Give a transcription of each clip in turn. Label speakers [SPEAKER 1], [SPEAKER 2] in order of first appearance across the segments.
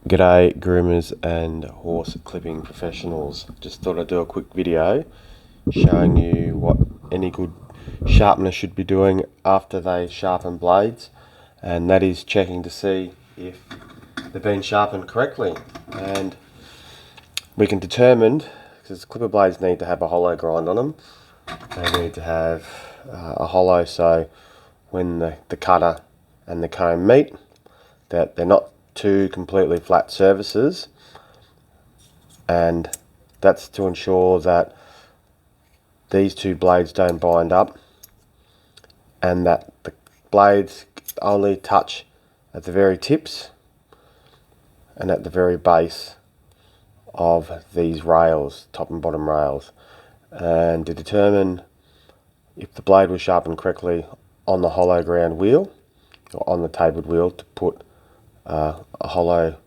[SPEAKER 1] G'day groomers and horse clipping professionals. Just thought I'd do a quick video showing you what any good sharpener should be doing after they sharpen blades, and that is checking to see if they've been sharpened correctly. And we can determine, because clipper blades need to have a hollow grind on them, they need to have a hollow, so when the cutter and the comb meet, that they're not two completely flat surfaces, and that's to ensure that these two blades don't bind up and that the blades only touch at the very tips and at the very base of these rails, top and bottom rails. And to determine if the blade was sharpened correctly on the hollow ground wheel or on the tapered wheel, to put a hollow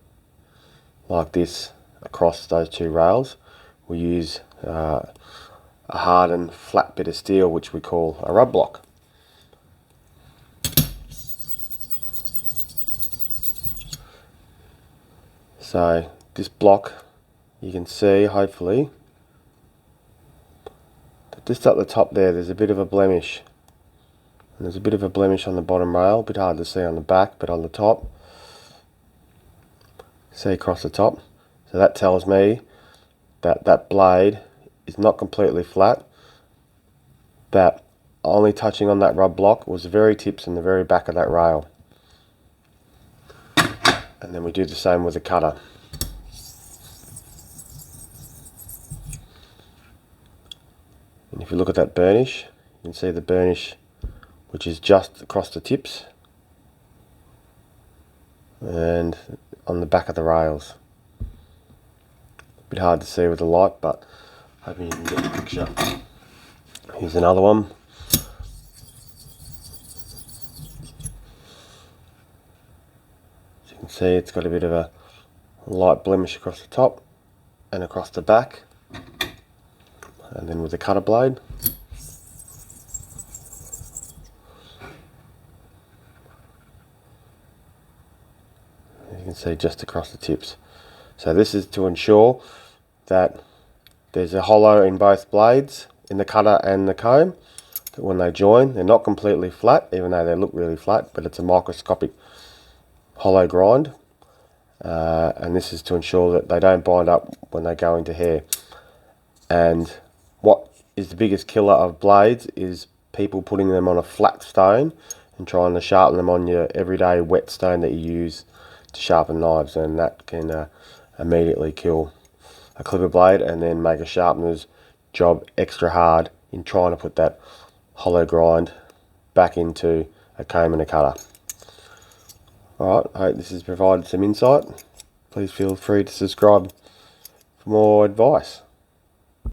[SPEAKER 1] like this across those two rails, we use a hardened flat bit of steel which we call a rub block. So this block, you can see hopefully that just up the top there's a bit of a blemish, and there's a bit of a blemish on the bottom rail, a bit hard to see on the back, but on the top, see across the top. So that tells me that that blade is not completely flat, that only touching on that rub block was the very tips and the very back of that rail. And then we do the same with the cutter. And if you look at that burnish, you can see the burnish which is just across the tips and on the back of the rails. A bit hard to see with the light, but hoping you can get the picture. Here's another one. As you can see, it's got a bit of a light blemish across the top and across the back. And then with the cutter blade, you can see just across the tips. So this is to ensure that there's a hollow in both blades, in the cutter and the comb, that when they join they're not completely flat, even though they look really flat, but it's a microscopic hollow grind. And this is to ensure that they don't bind up when they go into hair. And what is the biggest killer of blades is people putting them on a flat stone and trying to sharpen them on your everyday wet stone that you use to sharpen knives, and that can immediately kill a clipper blade and then make a sharpener's job extra hard in trying to put that hollow grind back into a comb and a cutter. Alright, I hope this has provided some insight. Please feel free to subscribe for more advice.